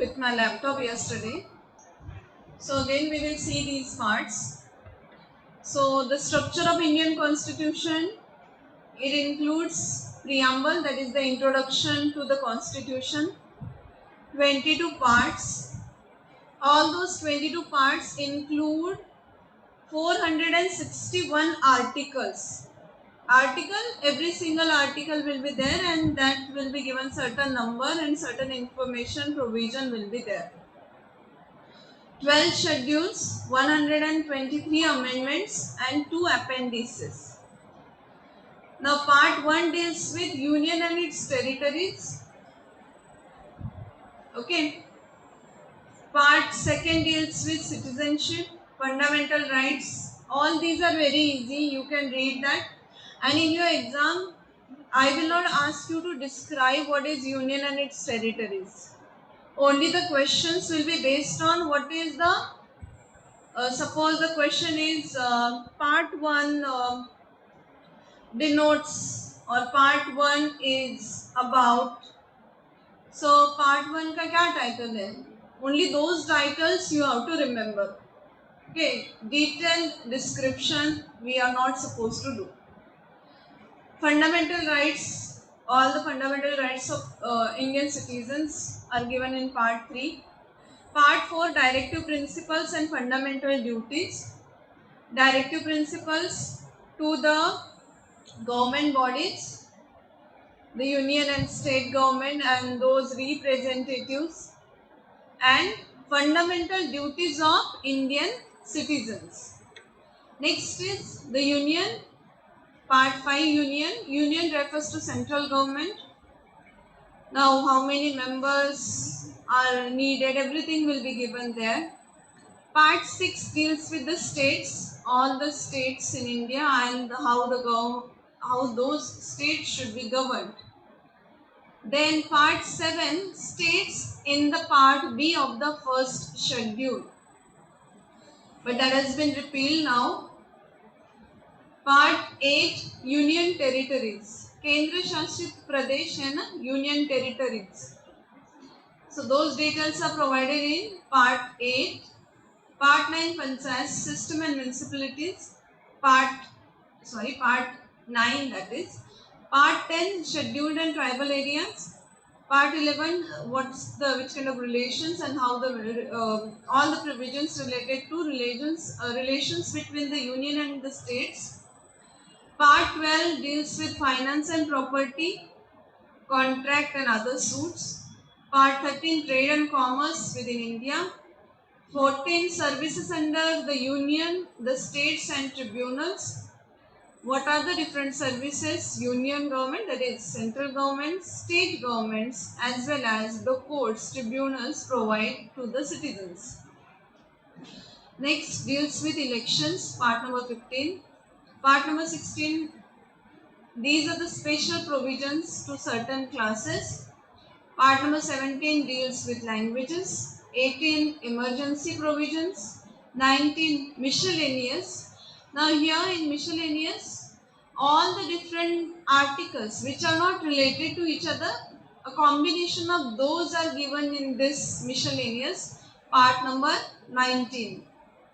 with my laptop yesterday. So again we will see these parts. So the structure of Indian Constitution, it includes preamble, that is the introduction to the Constitution, 22 parts. All those 22 parts include 461 articles. Every single article will be there, and that will be given certain number and certain information provision will be there. 12 schedules, 123 amendments and 2 appendices. Now part 1 deals with union and its territories. Okay. Part 2 deals with citizenship, fundamental rights. All these are very easy, you can read that. And in your exam, I will not ask you to describe what is union and its territories. Only the questions will be based on what is the, suppose the question is part 1 denotes, or part 1 is about. So part 1 का क्या title है? Only those titles you have to remember. Okay, detailed description we are not supposed to do. Fundamental rights, all the fundamental rights of Indian citizens are given in part 3. Part 4, directive principles and fundamental duties. Directive principles to the government bodies, the union and state government and those representatives, and fundamental duties of Indian citizens. Next is the union. Part 5, union. Union refers to central government. Now how many members are needed, everything will be given there. Part 6 deals with the states, all the states in India, and how those states should be governed. Then part 7, states in the part B of the first schedule. But that has been repealed now. Part 8, union territories. Kendra Shashit Pradesh है ना, union territories. So those details are provided in part 8. Part 9, Panchayat system and municipalities. Part 9, that is. Part 10, scheduled and tribal areas. Part 11, which kind of relations and how all the provisions related to relations between the union and the states. Part 12 deals with finance and property, contract and other suits. Part 13, trade and commerce within India. 14, services under the union, the states and tribunals. What are the different services? Union government, that is central government, state governments, as well as the courts, tribunals provide to the citizens. Next deals with elections, part number 15. Part number 16, these are the special provisions to certain classes. Part number 17 deals with languages. 18, emergency provisions. 19, miscellaneous. Now here in miscellaneous, all the different articles which are not related to each other, a combination of those are given in this miscellaneous, part number 19.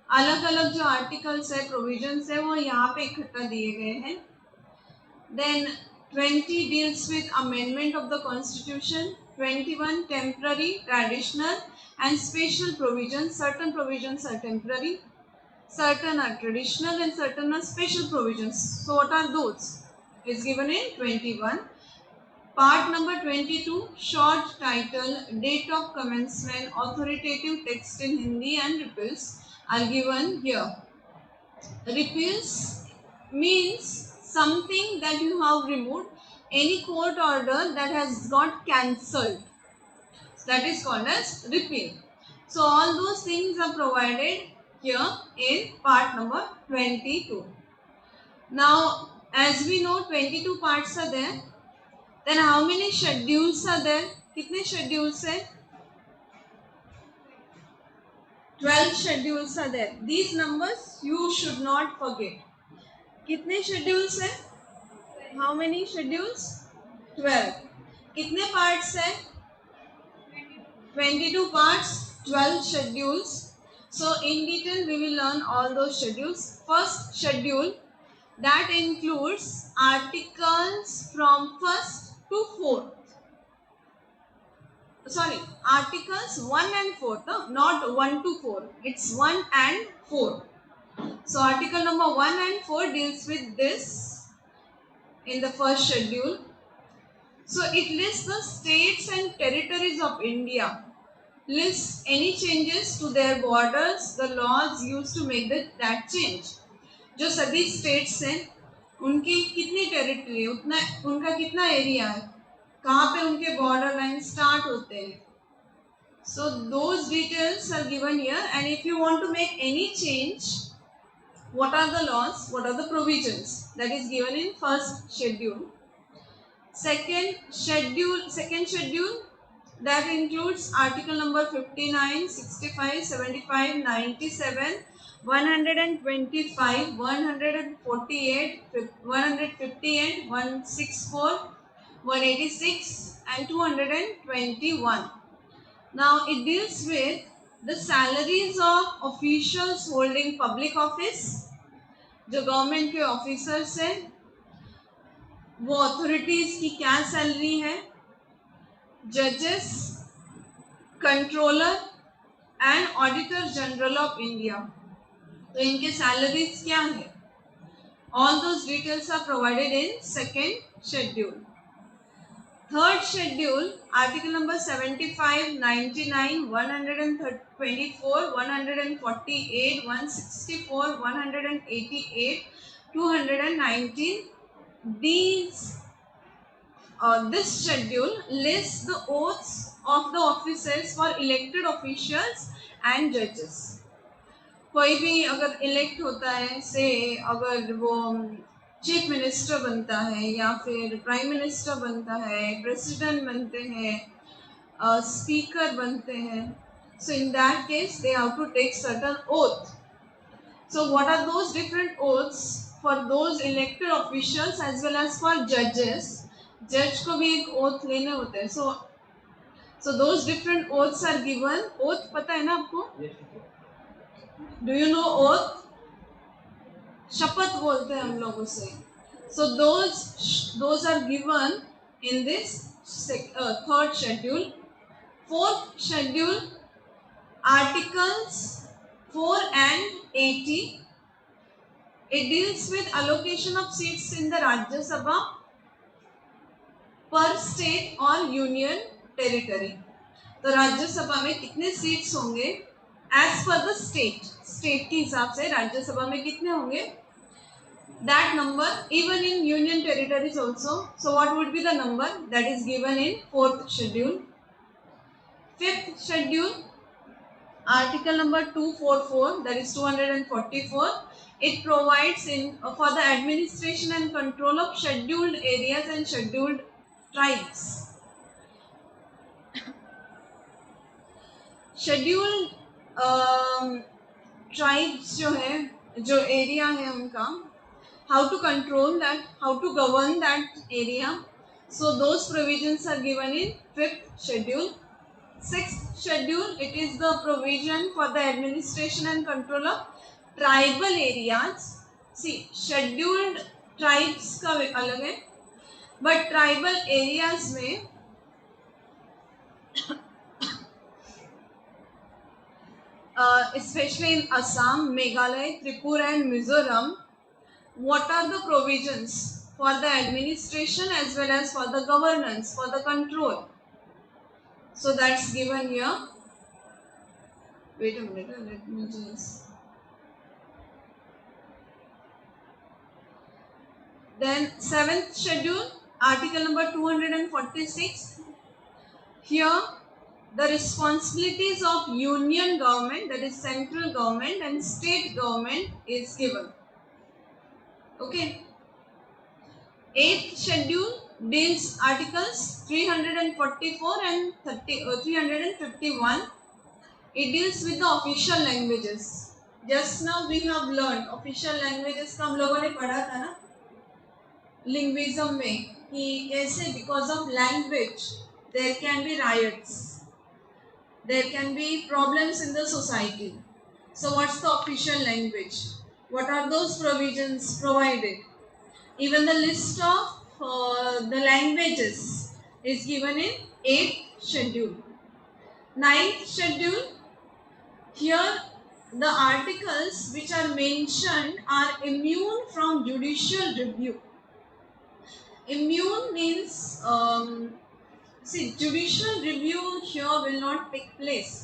अलग अलग जो articles है, provisions है, वो यहाँ पे इकट्ठा दिए गए हैं. Then 20 deals with amendment of the constitution. 21, temporary, traditional and special provisions. Certain provisions are temporary, certain are traditional, and certain are special provisions. So what are those? It's given in 21. Part number 22, short title, date of commencement, authoritative text in Hindi and repeals are given here. Repeals means something that you have removed, any court order that has got cancelled, that is called as repeal. So all those things are provided here in part number 22. Now as we know 22 parts are there, then how many schedules are there? कितने schedules है? 12 schedules are there. These numbers you should not forget. कितने schedules है? How many schedules? 12. कितने parts है? 22 parts, 12 schedules. So in detail we will learn all those schedules. First schedule, that includes articles from 1st to 4th. Sorry, articles 1 and 4, no? Not 1 to 4. It's 1 and 4. So article number 1 and 4 deals with this in the first schedule. So it lists the states and territories of India, lists any changes to their borders, the laws used to make that change. जो सभी states हैं उनकी कितनी territory है, उतना उनका कितना area है, कहाँ पे उनके बॉर्डर लाइन स्टार्ट होते हैं. So those details are given here, and if you want to make any change, what are the laws, what are the provisions, that is given in first schedule. Second schedule, that includes article number 59, 65, 75, 97, 125, 148, 158, 164, 186 and 221. Now it deals with the salaries of officials holding public office. जो government के officers हैं वो authorities की क्या salary है, जजेस, controller and auditor general of India, तो इनके सैलरीज क्या है. All those details are provided in second schedule. Third schedule, article number 75, 99, 124, 148, 164, 188, 219. This schedule lists the oaths of the officers for elected officials and judges. कोई भी अगर elect होता है, से अगर वो चीफ मिनिस्टर बनता है या फिर प्राइम मिनिस्टर बनता है, प्रेसिडेंट बनते हैं, स्पीकर बनते हैं, so in that case they have to take certain oath. So what are those different oaths for those elected officials as well as for judges? जज को भी एक oath लेने होते हैं. So those different oaths are given. Oath पता है ना आपको? Do you know oath? शपथ बोलते हैं हम लोग उसे. So those are given in this third schedule. Fourth schedule, articles 4 and 80. It deals with allocation of seats in the Rajya Sabha per state or union territory. तो राज्य सभा में कितने सीट्स होंगे as per the state के हिसाब से राज्य सभा में कितने होंगे, that number even in union territories also. So what would be the number that is given in fourth schedule. Fifth schedule, article number 244, that is 244. It provides for the administration and control of scheduled areas and scheduled tribes. Scheduled tribes जो है, जो area है उनका, how to control that, how to govern that area. So those provisions are given in fifth schedule. Sixth schedule, it is the provision for the administration and control of tribal areas. See, scheduled tribes का अलग है, but tribal areas में especially in Assam, Meghalaya, Tripura and Mizoram, what are the provisions for the administration as well as for the governance, for the control? So that's given here. Wait a minute, let me just. Then seventh schedule, article number 246. Here the responsibilities of union government, that is central government, and state government is given. Okay. Eighth schedule deals articles 344 and 351. It deals with the official languages. Just now we have learned official languages का हम लोगों ने पढ़ा था ना linguism में कि कैसे because of language there can be riots. There can be problems in the society. So what's the official language? What are those provisions provided? Even the list of the languages is given in 8th schedule. 9th schedule, here the articles which are mentioned are immune from judicial review. Immune means see, judicial review here will not take place.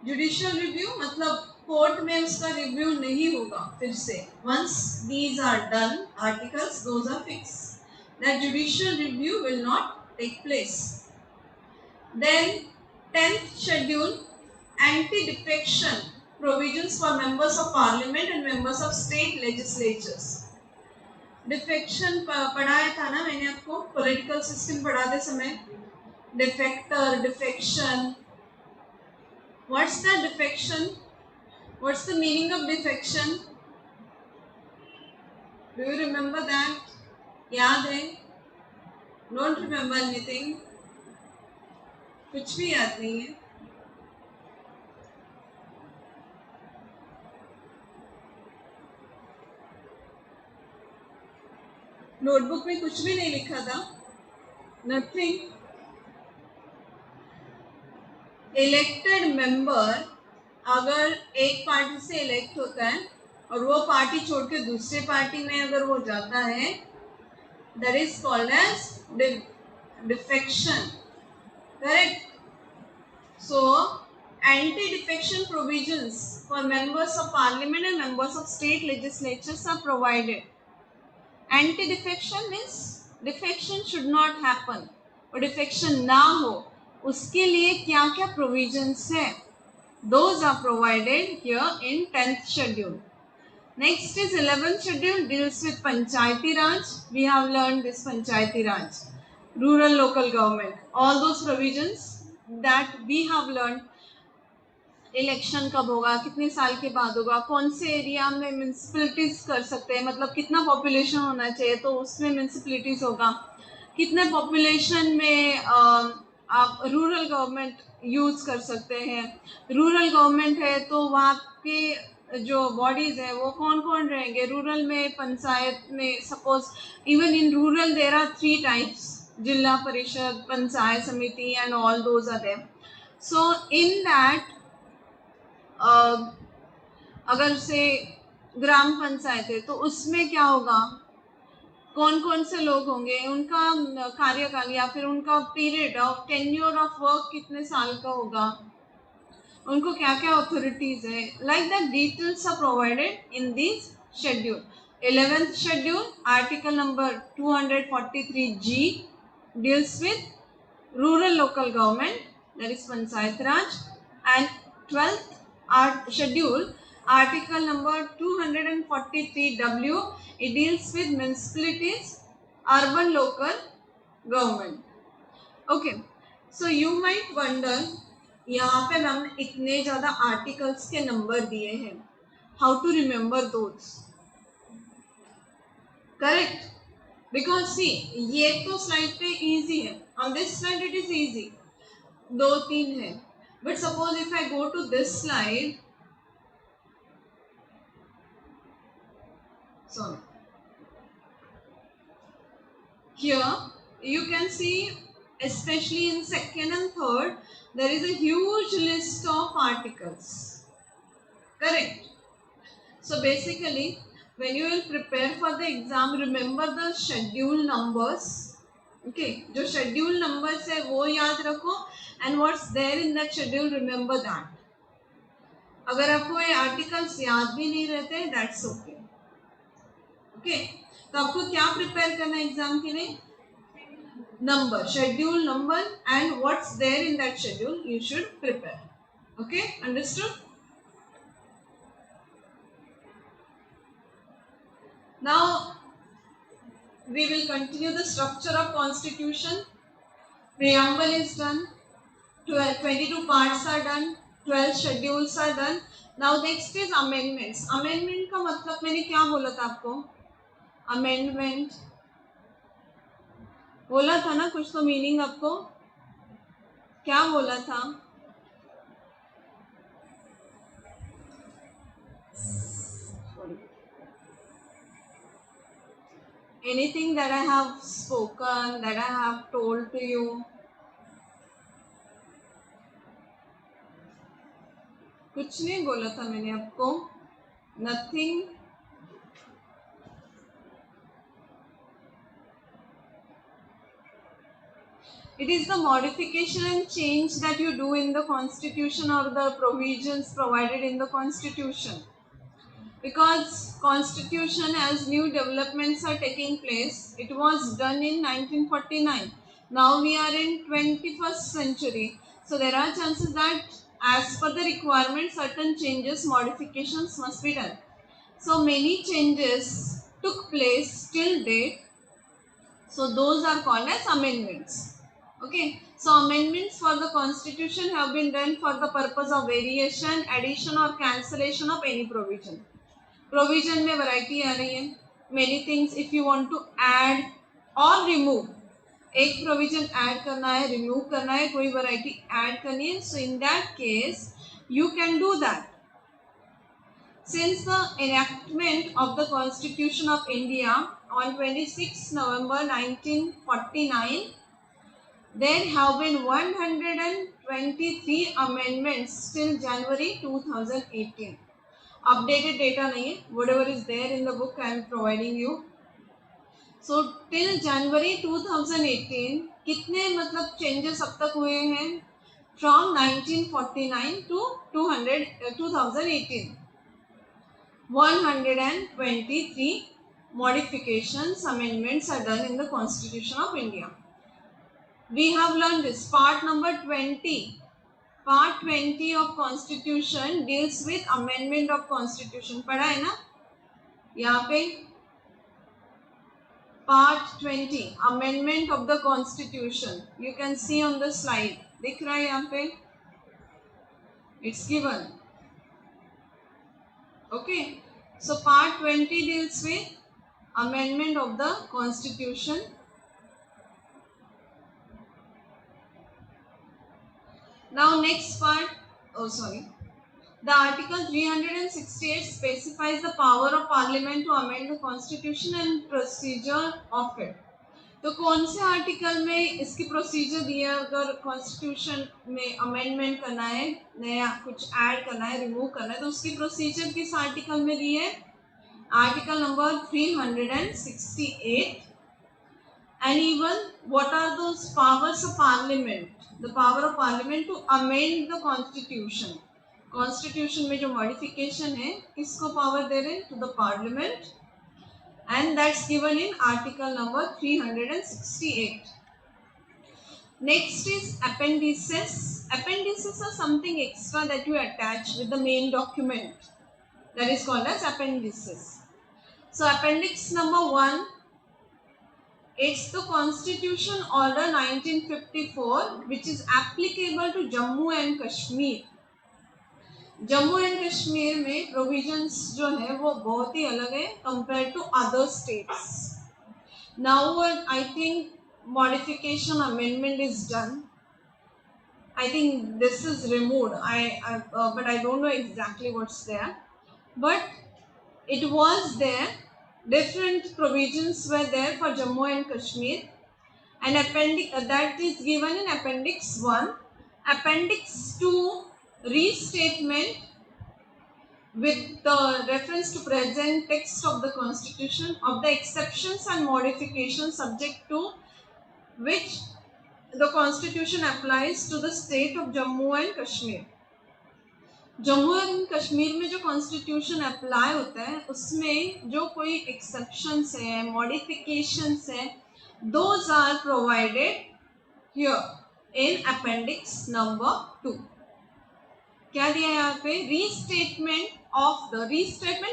Judicial review मतलब court में उसका review नहीं होगा फिर से. once these are done articles, those are fixed, that judicial review will not take place. Then 10th schedule, anti-defection provisions for members of parliament and members of state legislatures. Defection पढ़ाया था ना मैंने आपको political system पढ़ाते समय. डिफेक्टर, defection. What's the defection? What's the meaning of defection? Do you remember that? याद है? Don't remember anything? कुछ भी याद नहीं है. नोटबुक में कुछ भी नहीं लिखा था. Nothing. इलेक्टेड मेंबर अगर एक पार्टी से इलेक्ट होता है और वो पार्टी छोड़ के दूसरे पार्टी में अगर वो जाता है, that is called as defection. Correct. So anti defection provisions for members of parliament and members of state legislatures are provided. Anti defection means defection should not happen, और डिफेक्शन ना हो उसके लिए क्या क्या प्रोविजंस है, those are provided here in 10th schedule. Next is 11th schedule, deals with Panchayati Raj. We have learned this Panchayati Raj, rural local government, all those provisions that we have learned. Election कब होगा, कितने साल के बाद होगा, कौन से area में म्यूनिसिपैलिटीज कर सकते हैं, मतलब कितना पॉपुलेशन होना चाहिए तो उसमें म्यूनिसिपैलिटीज होगा, कितने पॉपुलेशन में आप रूरल गवर्नमेंट यूज कर सकते हैं. रूरल गवर्नमेंट है तो वहाँ के जो बॉडीज है वो कौन कौन रहेंगे. रूरल में पंचायत में suppose even in rural there are 3 types, Zila Parishad, Panchayat Samiti and all those are there. So in that अगर से ग्राम पंचायत है तो उसमें क्या होगा, कौन कौन से लोग होंगे, उनका कार्यकाल या फिर उनका period of tenure of work कितने साल का होगा, उनको क्या क्या अथॉरिटीज है, like that details are provided in this schedule. 11th schedule article number 243G deals with rural local government, that is Panchayat Raj. And 12th schedule article number 243W, it deals with municipalities, urban local government. Okay, so you might wonder, यहाँ पे ma'am इतने ज़्यादा articles के number दिए हैं, how to remember those. Correct, because see ये तो slide पे इजी है, on this slide it is easy, 2-3 है. But suppose if I go to this slide, sorry, here you can see especially in 2nd and 3rd there is a huge list of articles. Correct. So basically when you will prepare for the exam, remember the schedule numbers. Okay, जो schedule numbers है वो याद रखो, and what's there in that schedule, remember that. अगर आपको ये articles याद भी नहीं रहते, that's okay. Okay, तो आपको क्या प्रिपेयर करना है एग्जाम के लिए, number, schedule number, and what's there in that schedule you should prepare. Okay, understood. Now we will continue the structure of constitution. Preamble is done, 22 parts are done, 12 schedules are done. Now next is amendments. Amendment का मतलब मैंने क्या बोला था आपको, amendment बोला था ना, कुछ तो मीनिंग आपको क्या बोला था? Anything that I have spoken, that I have told to you? कुछ नहीं बोला था मैंने आपको? Nothing. It is the modification and change that you do in the constitution or the provisions provided in the constitution. Because constitution, as new developments are taking place, it was done in 1949. Now we are in 21st century. So there are chances that as per the requirement, certain changes, modifications must be done. So many changes took place till date. So those are called as amendments. Okay. So amendments for the constitution have been done for the purpose of variation, addition or cancellation of any provision. Provision में variety आ रही है. Many things if you want to add or remove. एक provision add करना है, remove करना है, कोई variety add करनी है. So in that case, you can do that. Since the enactment of the Constitution of India on 26 November 1949, there have been 123 amendments till January 2018. Updated data नहीं है, whatever is there in the book I am providing you. So till January 2018 कितने मतलब changes अब तक हुए हैं? From 1949 to 2018. 123 modifications, amendments are done in the Constitution of India. We have learned this. Part number 20. Part 20 of Constitution deals with amendment of Constitution. पढ़ा है ना? यहाँ पे Part 20, Amendment of the Constitution. You can see on the slide. दिख रहा है यहाँ पे? It's given. Okay. So part 20 deals with amendment of the Constitution. Now next part, the article 368 specifies the power of parliament to amend the constitution and procedure of it. तो कौन से article में इसकी प्रोसीजर दिया, अगर constitution में amendment करना है, नया कुछ ऐड करना है, रिमूव करना है, तो उसकी प्रोसीजर किस आर्टिकल में दी है? Article number 368. And even what are those powers of parliament? The power of parliament to amend the constitution. Constitution में जो modification है, किसको power दे रहे हैं? To the parliament. And that's given in article number 368. Next is appendices. Appendices are something extra that you attach with the main document. That is called as appendices. So appendix number 1, it's the Constitution Order 1954, which is applicable to Jammu and Kashmir. Jammu and Kashmir में provisions जो है वो बहुत ही अलग है compare to other states. Now I think modification amendment is done. I think this is removed. But I don't know exactly what's there. But it was there. Different provisions were there for Jammu and Kashmir. And that is given in Appendix 1. Appendix 2. Restatement with the reference to present text of the Constitution of the exceptions and modifications subject to which the Constitution applies to the state of Jammu and Kashmir. Jammu and Kashmir में जो constitution apply होता है उसमें जो कोई exceptions है, modifications है, those are provided here in appendix number 2. क्या दिया है यहाँ पे? रीस्टेटमेंट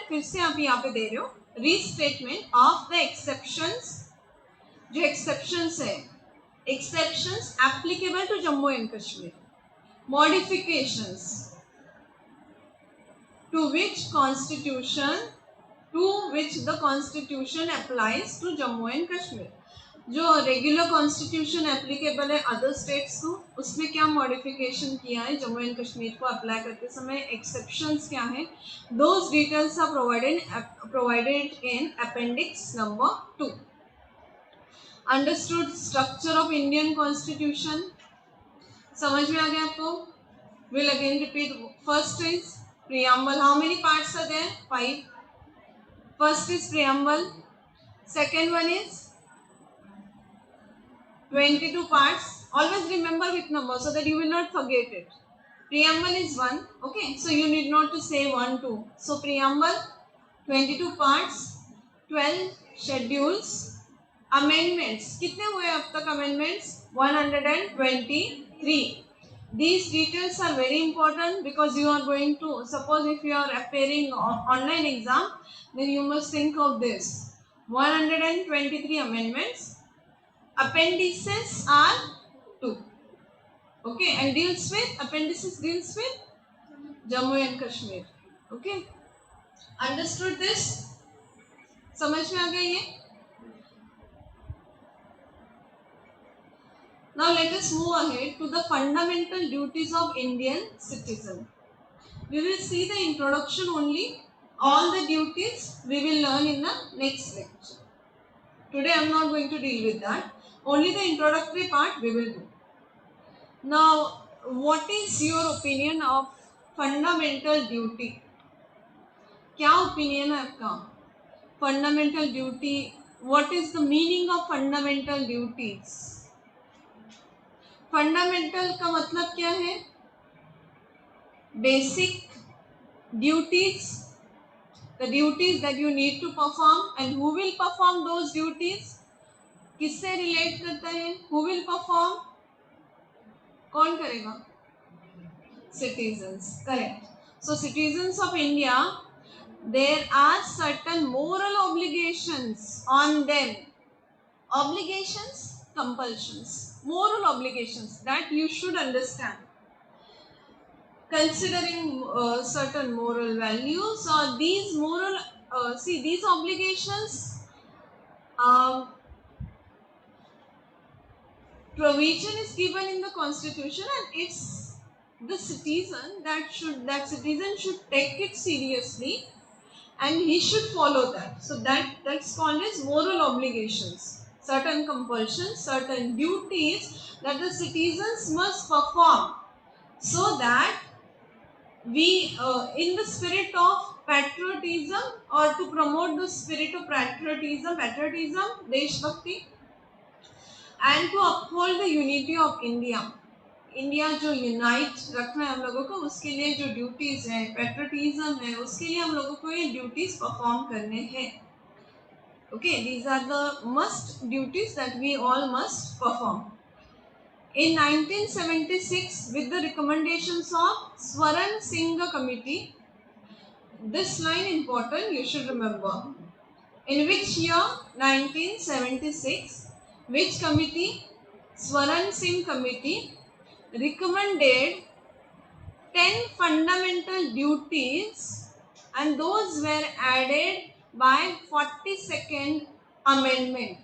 फिर से आप यहाँ पे दे रहे हो, रीस्टेटमेंट ऑफ द एक्सेप्शंस. जो एक्सेप्शंस है, exceptions applicable to Jammu and Kashmir. Modifications to which the constitution applies to Jammu and Kashmir. जो रेगुलर कॉन्स्टिट्यूशन एप्लीकेबल है अदर स्टेट्स को, उसमें क्या मॉडिफिकेशन किया है जम्मू एंड कश्मीर को अप्लाई करते समय, एक्सेप्शंस क्या है, those details are provided in appendix number 2. Understood structure of Indian constitution, समझ में आ गया आपको? Will again repeat. First is preamble. How many parts are there? 5. First is preamble. Second one is 22 parts. Always remember with numbers so that you will not forget it. Preamble is 1. Okay, so you need not to say 1, 2. So preamble, 22 parts, 12 schedules. Amendments. कितने हुए अब तक amendments? 123. These details are very important because you are going to, suppose if you are appearing online exam, then you must think of this. 123 amendments. Appendices are 2. Okay, and appendices deals with Jammu and Kashmir. Okay, understood this? समझ में आ गया ये? Now let us move ahead to the fundamental duties of Indian citizen. We will see the introduction only. All the duties we will learn in the next lecture. Today I am not going to deal with that. Only the introductory part we will do. Now, what is your opinion of fundamental duty? क्या opinion है आपका? Fundamental duty. What is the meaning of fundamental duties? Fundamental का मतलब क्या है? Basic duties, the duties that you need to perform and who will perform those duties. किससे relate करता है? Who will perform? कौन करेगा? Citizens. Correct. So citizens of India, there are certain moral obligations on them. Obligations, compulsions, moral obligations that you should understand. Considering certain moral values or these moral, these obligations, provision is given in the constitution and it's the citizen that citizen should take it seriously and he should follow that. So that's called as moral obligations. Certain compulsions, certain duties that the citizens must perform so that we, in the spirit of patriotism or to promote the spirit of patriotism, Deshbhakti, and to uphold the unity of India. India जो unite रखना है हम लोगों को, उसके लिए जो duties है, पेट्रियोटिज्म है, उसके लिए हम लोगों को ये ड्यूटीज परफॉर्म करने हैं. Okay, these are the must duties that we all must perform. In 1976, with the recommendations of Swaran Singh Committee, this line important, you should remember. In which year? 1976. Which committee? Swaran Singh Committee recommended 10 fundamental duties and those were added by 42nd amendment.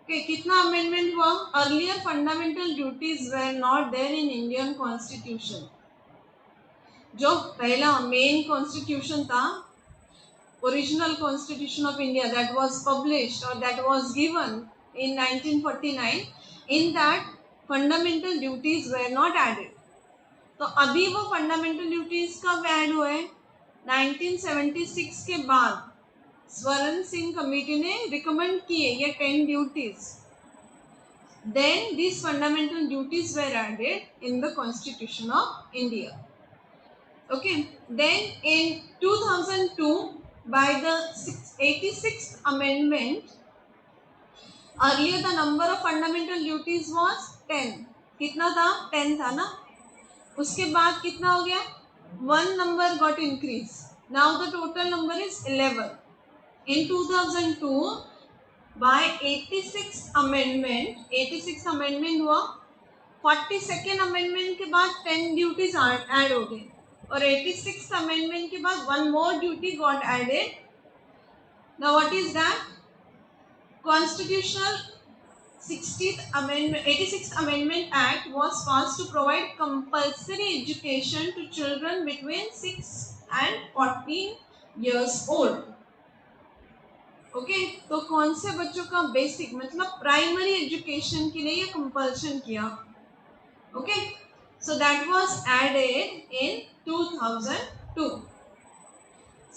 Okay, कितना amendment हुआ? Earlier fundamental duties were not there in Indian constitution. जो पहला main constitution था, original constitution of India that was published or that was given in 1949, in that fundamental duties were not added. तो अभी वो fundamental duties कब add हुए? 1976 के बाद स्वर्ण सिंह कमेटी ने रिकमेंड किए ये 10 duties. Then these fundamental duties were added in the Constitution of India. Okay, then in 2002 by the 86th amendment, earlier the number of fundamental duties was 10. कितना था? 10 था ना. उसके बाद कितना हो गया? 1 number got increased. Now the total number is 11. In 2002, by 86th amendment हुआ. 42nd amendment के बाद 10 duties add हो गए और 86th amendment के बाद 1 more duty got added. Now what is that? Constitutional 86th Amendment Act was passed to provide compulsory education to children between 6 and 14 years old. Okay तो कौन से बच्चों का बेसिक मतलब प्राइमरी एजुकेशन के लिए ये कंपल्शन किया. Okay so that was added in 2002.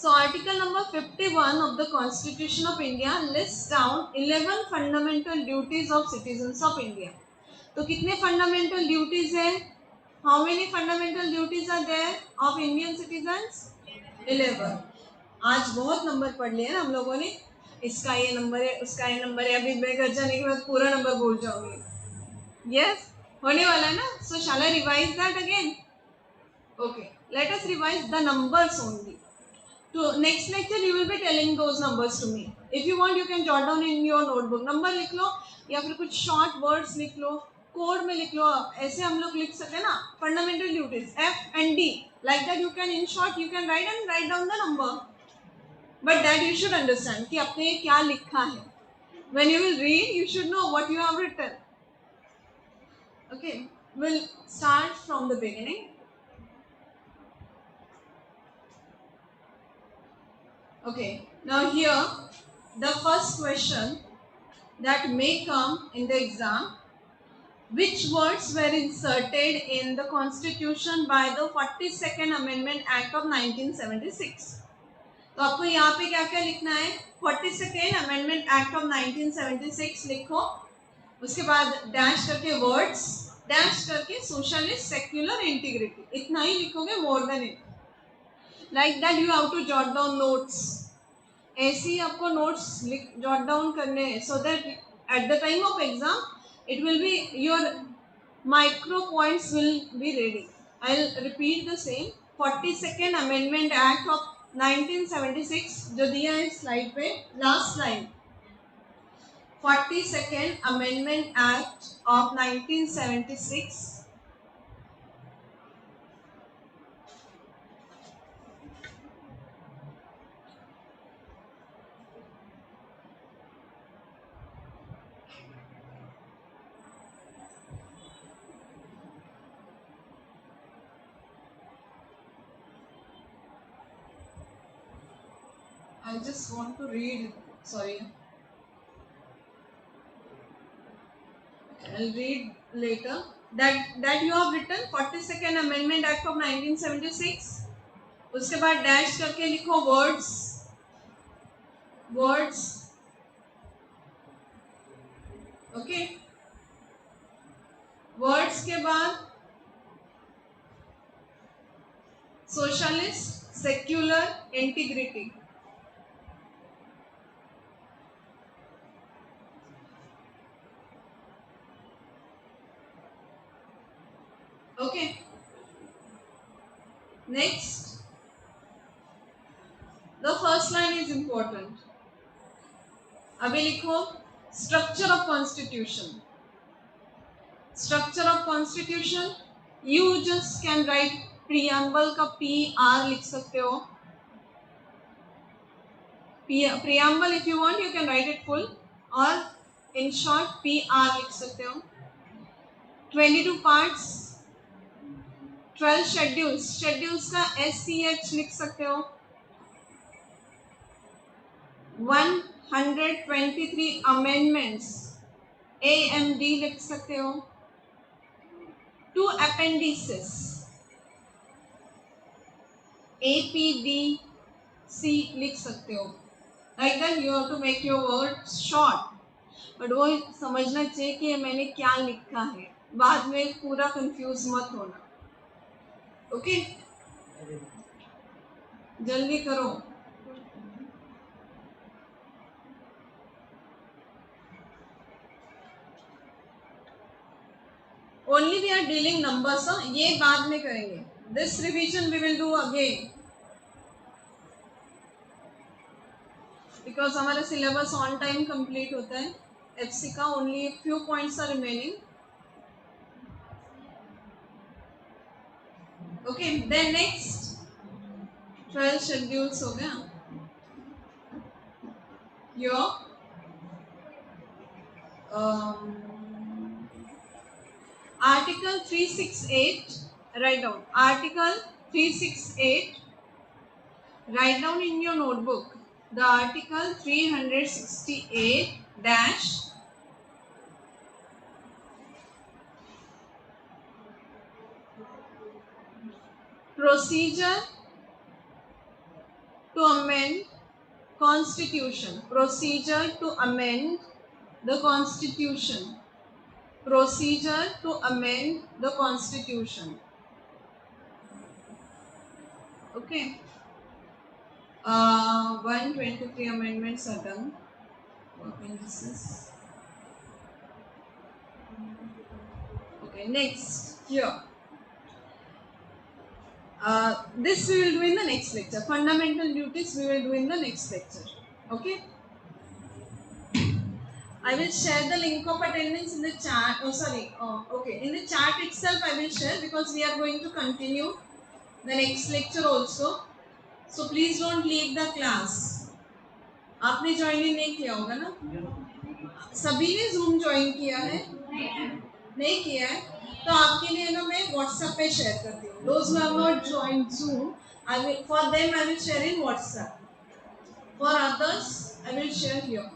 So article number 51 of the Constitution of India lists down 11 fundamental duties of citizens of India. तो कितने fundamental duties हैं? How many fundamental duties are there of Indian citizens? 11. आज बहुत number पढ़ लिए ना हम लोगों ने. इसका ये नंबर है, उसका ये नंबर है. अभी मैं घर जाने के बाद पूरा नंबर भूल जाऊंगी. Yes, होने वाला है ना. So shall I revise that again? Okay, let us revise the numbers only. So next lecture you will be telling those numbers to me. If you want you can jot down in your notebook. Number लिख लो या फिर कुछ short words लिख लो, code में लिख लो. ऐसे हम लोग लिख सकते हैं ना. Fundamental duties F and D. Like that you can in short you can write down the number. But that you should understand कि आपने क्या लिखा है. When you will read you should know what you have written. Okay, we'll start from the beginning. Okay, now here the first question that may come in the exam: which words were inserted in the Constitution by the 42nd Amendment Act of 1976? तो आपको यहाँ पे क्या क्या लिखना है? 42nd Amendment Act of 1976 लिखो. उसके बाद डैश करके वर्ड्स, डैश करके सोशलिस्ट सेक्युलर इंटीग्रिटी. इतना ही लिखोगे, more than it. Like that you have to jot down notes. ऐसे ही आपको notes jot down करने हैं so that at the time of exam it will be your micro points will be ready. I'll repeat the same. 42nd Amendment Act of 1976 जो दिया है slide पे, last line. 42nd Amendment Act of 1976. I just want to read. Sorry. I'll read later. That you have written 42nd Amendment Act of 1976. उसके बाद dash करके लिखो words. Okay. Words के बाद socialist, secular, integrity. Okay. Next, the first line is important. अभी लिखो structure of constitution. Structure of constitution. You just can write preamble का PR लिख सकते हो. Preamble if you want you can write it full or in short PR लिख सकते हो. 22 parts, 12 schedules. Schedules का SCH लिख सकते हो. 123 amendments, AMD लिख सकते हो. 2 appendices, APDC लिख सकते हो. Like that you have to make your words short. But वो समझना चाहिए कि मैंने क्या लिखा है. बाद में पूरा कंफ्यूज मत होना. ओके, जल्दी करो. Only we are dealing numbers. ये बाद में करेंगे. This revision we will do again. Because हमारा syllabus on time complete होता है. FC का only a few points are remaining. Okay, then next 12 schedules हो गया. Your Article 368, write down. Article 368, write down in your notebook. The Article 368 dash procedure to amend Constitution. Procedure to amend the Constitution. Procedure to amend the Constitution. Okay. 123 amendments are done. Okay, next here. This we will do in the next lecture. Fundamental duties we will do in the next lecture. Okay. I will share the link of attendance in the chat. Oh, sorry. Okay. In the chat itself, I will share because we are going to continue the next lecture also. So please don't leave the class. आपने join नहीं किया होगा ना? सभी ने zoom join किया है? नहीं किया है? तो आपके लिए ना मैं WhatsApp पे शेयर करती हूँ. Those who have not joined Zoom, for them I will share in WhatsApp. For others, I will share here.